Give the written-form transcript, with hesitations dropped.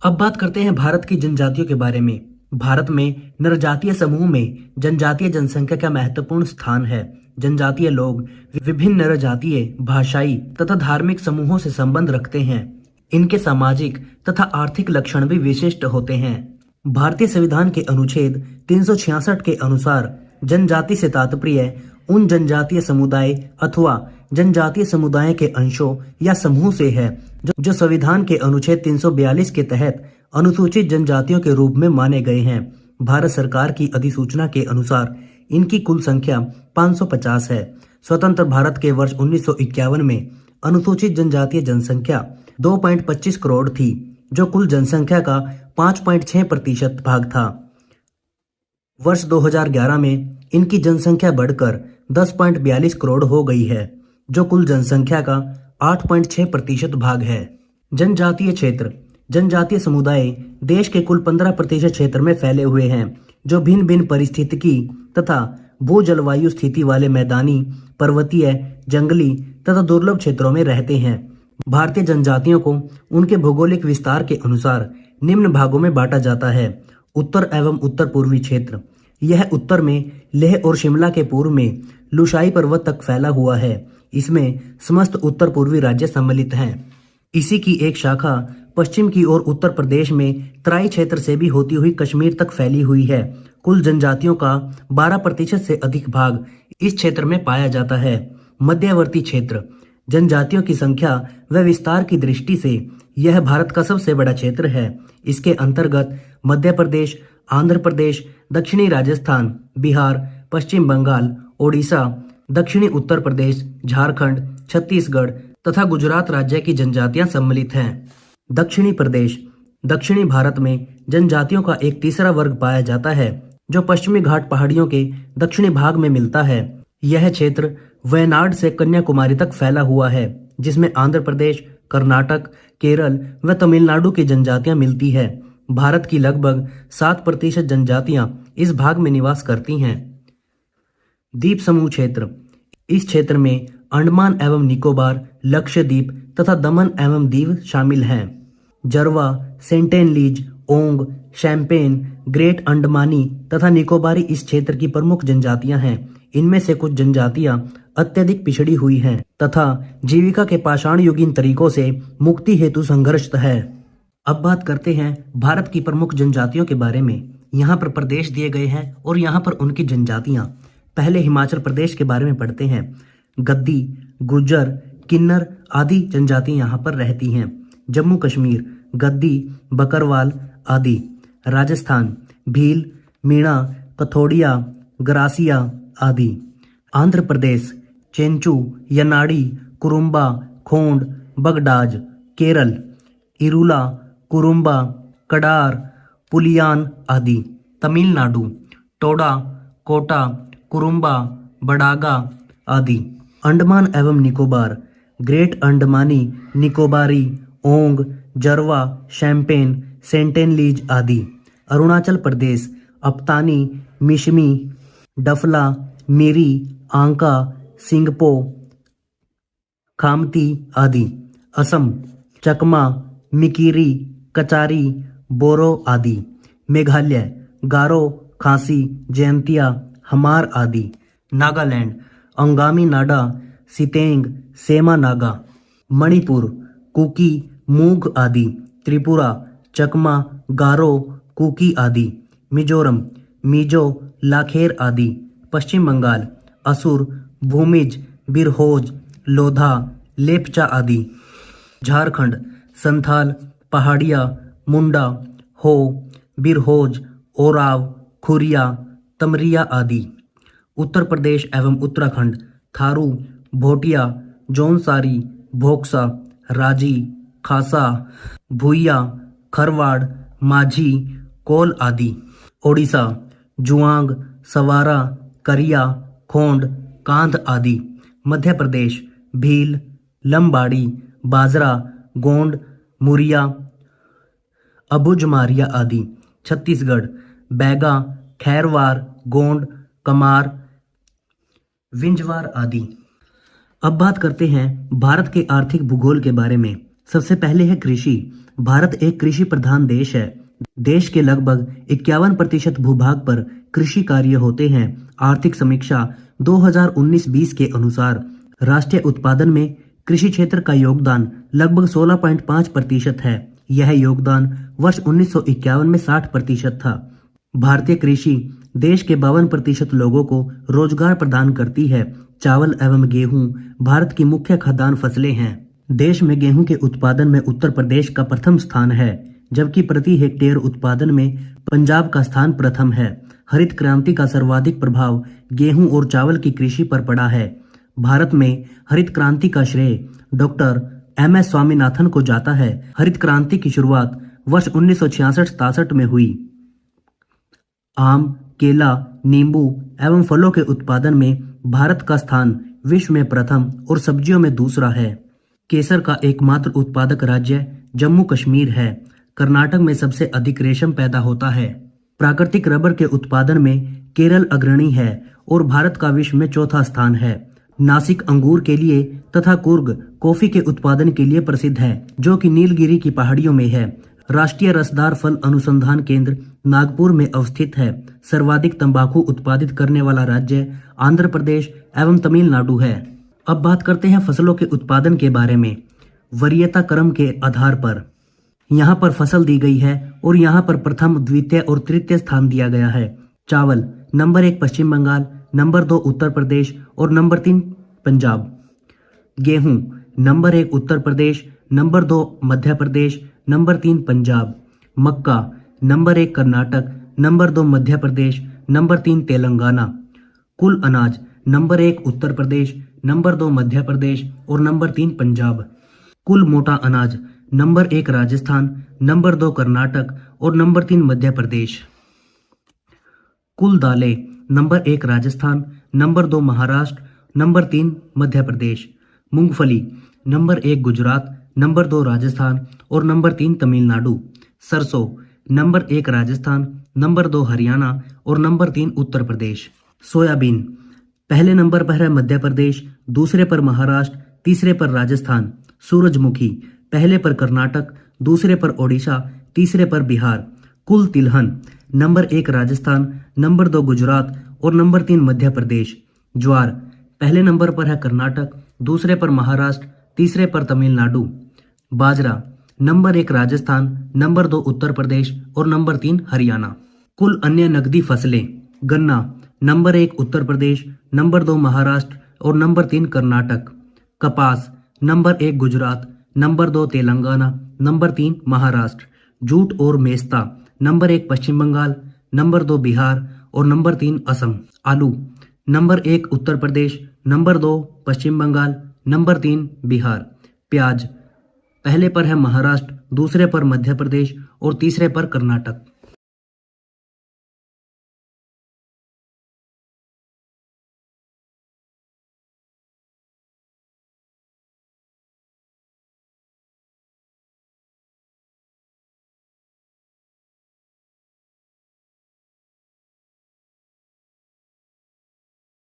अब बात करते हैं भारत की जनजातियों के बारे में। भारत में नरजातीय समूह में जनजातीय जनसंख्या का महत्वपूर्ण स्थान है। जनजातीय लोग विभिन्न नरजातीय, भाषाई तथा धार्मिक समूहों से संबंध रखते हैं। इनके सामाजिक तथा आर्थिक लक्षण भी विशिष्ट होते हैं। भारतीय संविधान के अनुच्छेद 366 के अनुसार जनजाति से तात्पर्य उन जनजातीय समुदाय अथवा जनजातीय समुदाय के अंशों या समूह से है जो संविधान के अनुच्छेद 342 के तहत अनुसूचित जनजातियों के रूप में माने गए हैं। भारत सरकार की अधिसूचना के अनुसार इनकी कुल संख्या 550 है। स्वतंत्र भारत के वर्ष 1951 में अनुसूचित जनजातीय जनसंख्या 2.25 करोड़ थी, जो कुल जनसंख्या का 5.6% भाग था। वर्ष 2011 में इनकी जनसंख्या बढ़कर 10.42 करोड़ हो गई है, जो कुल जनसंख्या का 8.6% भाग है। जनजातीय क्षेत्र, जनजातीय समुदाय देश के कुल 15% क्षेत्र में फैले हुए हैं, जो भिन्न भिन्न पारिस्थितिकी तथा भू जलवायु स्थिति वाले मैदानी, पर्वतीय, जंगली तथा दुर्लभ क्षेत्रों में रहते हैं। भारतीय जनजातियों को उनके भौगोलिक विस्तार के अनुसार निम्न भागों में बांटा जाता है। उत्तर एवं उत्तर पूर्वी क्षेत्र, यह उत्तर में लेह और शिमला के पूर्व में लुशाई पर्वत तक फैला हुआ है। इसमें समस्त उत्तर पूर्वी राज्य सम्मिलित हैं। इसी की एक शाखा पश्चिम की ओर उत्तर प्रदेश में तराई क्षेत्र से भी होती हुई कश्मीर तक फैली हुई है। कुल जनजातियों का 12% से अधिक भाग इस क्षेत्र में पाया जाता है। मध्यवर्ती क्षेत्र, जनजातियों की संख्या व विस्तार की दृष्टि से यह भारत का सबसे बड़ा क्षेत्र है। इसके अंतर्गत मध्य प्रदेश, आंध्र प्रदेश, दक्षिणी राजस्थान, बिहार, पश्चिम बंगाल, ओडिशा, दक्षिणी उत्तर प्रदेश, झारखंड, छत्तीसगढ़ तथा गुजरात राज्य की जनजातियां सम्मिलित हैं। दक्षिणी प्रदेश, दक्षिणी भारत में जनजातियों का एक तीसरा वर्ग पाया जाता है, जो पश्चिमी घाट पहाड़ियों के दक्षिणी भाग में मिलता है। यह क्षेत्र वयनाड से कन्याकुमारी तक फैला हुआ है, जिसमें आंध्र प्रदेश, कर्नाटक, केरल व तमिलनाडु की जनजातियां मिलती है। भारत की लगभग 7% जनजातियां इस भाग में निवास करती हैं। द्वीप समूह क्षेत्र, इस क्षेत्र में अंडमान एवं निकोबार, लक्षद्वीप तथा दमन एवं दीव शामिल हैं। जरवा, सेंटेनलीज, ओंग, शैम्पेन, ग्रेट अंडमानी तथा निकोबारी इस क्षेत्र की प्रमुख जनजातियां हैं। इनमें से कुछ जनजातियां अत्यधिक पिछड़ी हुई हैं तथा जीविका के पाषाण युगीन तरीकों से मुक्ति हेतु संघर्षरत है। अब बात करते हैं भारत की प्रमुख जनजातियों के बारे में। यहाँ पर प्रदेश दिए गए हैं और यहाँ पर उनकी जनजातियां। पहले हिमाचल प्रदेश के बारे में पढ़ते हैं। गद्दी, गुर्जर, किन्नर आदि जनजातियां यहाँ पर रहती हैं। जम्मू कश्मीर, गद्दी, बकरवाल आदि। राजस्थान, भील, मीणा, कथोड़िया, गरासिया आदि। आंध्र प्रदेश, चेंचू, यनाड़ी, कुरुम्बा, खोंड, बगडाज। केरल, इरुला, कुरुम्बा, कडार, पुलियान आदि। तमिलनाडु, टोडा, कोटा, कुरुम्बा, बडागा आदि। अंडमान एवं निकोबार, ग्रेट अंडमानी, निकोबारी, ओंग, जरवा, शैम्पेन, सेंटेनलीज आदि। अरुणाचल प्रदेश, अप्तानी, मिशमी, डफला, मिरी, आंका, सिंगपो, खामती आदि। असम, चकमा, मिकिरी, कचारी, बोरो आदि। मेघालय, गारो, खासी, जयंतिया, हमार आदि। नागालैंड, अंगामी नाडा, सितेंग, सेमा नागा। मणिपुर, कुकी, मूग आदि। त्रिपुरा, चकमा, गारो, कुकी आदि। मिजोरम, मिजो, लाखेर आदि। पश्चिम बंगाल, असुर, भूमिज, बिरहोज, लोधा, लेपचा आदि। झारखंड, संथाल, पहाड़िया, मुंडा, हो, बिरहोज, ओराव, खुरिया, तमरिया आदि। उत्तर प्रदेश एवं उत्तराखंड, थारू, भोटिया, जौनसारी, भोक्सा, राजी, खासा, भूइया, खरवाड़, माझी, कोल आदि। ओडिशा, जुआंग, सवारा, करिया, खोंड, कांध आदि। मध्य प्रदेश, भील, लंबाड़ी, बाजरा, गोंड, मुरिया, अबुझमारिया आदि। छत्तीसगढ़, बैगा, खैरवार, गोंड, कमार, विंजवार आदि। अब बात करते हैं भारत के आर्थिक भूगोल के बारे में। सबसे पहले है कृषि। भारत एक कृषि प्रधान देश है। देश के लगभग 51% भूभाग पर कृषि कार्य होते हैं। आर्थिक समीक्षा 2019-20 के अनुसार राष्ट्रीय उत्पादन में कृषि क्षेत्र का योगदान लगभग 16.5% है। यह योगदान वर्ष 1951 में 60% था। भारतीय कृषि देश के 52% लोगों को रोजगार प्रदान करती है। चावल एवं गेहूं भारत की मुख्य खाद्यान्न फसलें हैं। देश में गेहूं के उत्पादन में उत्तर प्रदेश का प्रथम स्थान है, जबकि प्रति हेक्टेयर उत्पादन में पंजाब का स्थान प्रथम है। हरित क्रांति का सर्वाधिक प्रभाव गेहूं और चावल की कृषि पर पड़ा है। भारत में हरित क्रांति का श्रेय डॉक्टर MS स्वामीनाथन को जाता है। हरित क्रांति की शुरुआत वर्ष 1966-67 में हुई। आम, केला, नींबू एवं फलों के उत्पादन में भारत का स्थान विश्व में प्रथम और सब्जियों में दूसरा है। केसर का एकमात्र उत्पादक राज्य जम्मू कश्मीर है। कर्नाटक में सबसे अधिक रेशम पैदा होता है। प्राकृतिक रबर के उत्पादन में केरल अग्रणी है और भारत का विश्व में चौथा स्थान है। नासिक अंगूर के लिए तथा कुर्ग कॉफी के उत्पादन के लिए प्रसिद्ध है, जो कि नीलगिरी की पहाड़ियों में है। राष्ट्रीय रसदार फल अनुसंधान केंद्र नागपुर में अवस्थित है। सर्वाधिक तंबाकू उत्पादित करने वाला राज्य आंध्र प्रदेश एवं तमिलनाडु है। अब बात करते हैं फसलों के उत्पादन के बारे में। वरीयता क्रम के आधार पर यहाँ पर फसल दी गई है और यहाँ पर प्रथम, द्वितीय और तृतीय स्थान दिया गया है। चावल नंबर 1 पश्चिम बंगाल, नंबर 2 उत्तर प्रदेश और नंबर 3 पंजाब। गेहूं number 1 Uttar Pradesh, number 2 Madhya Pradesh, number 3 Punjab. मक्का number 1 Karnataka, number 2 Madhya Pradesh, number 3 Telangana. कुल अनाज नंबर 1 उत्तर प्रदेश, नंबर 2 मध्य प्रदेश और नंबर 3 पंजाब। कुल मोटा अनाज नंबर 1 राजस्थान, नंबर 2 कर्नाटक और नंबर 3 मध्य प्रदेश। कुल दालें number 1 Rajasthan, number 2 Maharashtra, number 3 Madhya Pradesh. मूंगफली नंबर 1 गुजरात, नंबर 2 राजस्थान और नंबर 3 तमिलनाडु। सरसों नंबर 1 राजस्थान, नंबर 2 हरियाणा और नंबर 3 उत्तर प्रदेश। सोयाबीन पहले नंबर पर है मध्य प्रदेश, दूसरे पर महाराष्ट्र, तीसरे पर राजस्थान। सूरजमुखी पहले पर कर्नाटक, दूसरे पर ओडिशा, तीसरे पर बिहार। कुल तिलहन नंबर 1 राजस्थान, नंबर 2 गुजरात और नंबर 3 मध्य प्रदेश। ज्वार पहले नंबर पर है कर्नाटक, दूसरे पर महाराष्ट्र, तीसरे पर तमिलनाडु। बाजरा नंबर 1 राजस्थान, नंबर 2 उत्तर प्रदेश और नंबर 3 हरियाणा। कुल अन्य नकदी फसलें गन्ना नंबर 1 उत्तर प्रदेश, नंबर 2 महाराष्ट्र और नंबर 3 कर्नाटक। कपास number 1 Gujarat, number 2 Telangana, number 3 Maharashtra. Jute और मेस्ता नंबर 1 पश्चिम बंगाल, नंबर 2 बिहार और नंबर 3 असम। आलू नंबर 1 उत्तर प्रदेश, नंबर 2 पश्चिम बंगाल, नंबर 3 बिहार। प्याज पहले पर है महाराष्ट्र, दूसरे पर मध्य प्रदेश और तीसरे पर कर्नाटक।